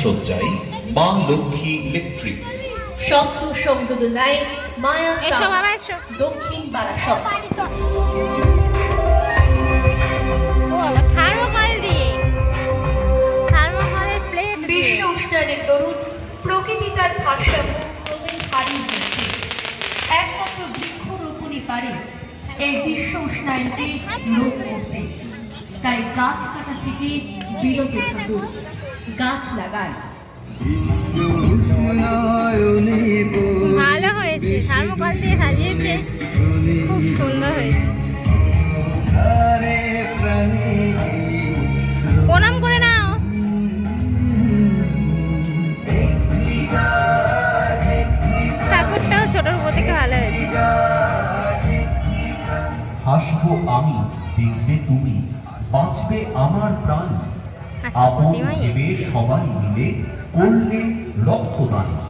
আলোকসজ্জায় মা লক্ষ্মী ইলেকট্রিক, শব্দ সংযোজনায় মায়া এসো সাউন্ড, বাবা এসো। দক্ষিণ বারাসত। ও বাবা থার্মোকল দিয়ে, থার্মোকলের প্লেট বিশ্ব উষ্ণায়নের দরুন প্রকৃতি তার ভারসাম্য ক্রমে হারিয়ে ফেলছে। একমাত্র বৃক্ষরোপণই পারে এই বিশ্ব উষ্ণায়নকে রোধ করতে। তাই গাছ কাটা থেকে বিরত থাকুন, গাছ লাগান। ভালো হয়েছে, থার্মোকল দিয়ে সাজিয়েছে, খুব সুন্দর হয়েছে। প্রণাম করে নাও। ঠাকুরটাও ছোটর উপর থেকে ভালো হয়েছে। হাসবো আমি, দেখবে তুমি, বাঁচবে আমার প্রাণ। আচ্ছা, আপন প্রতিমাই ভেবে সবাই মিলে করলে রক্তদান।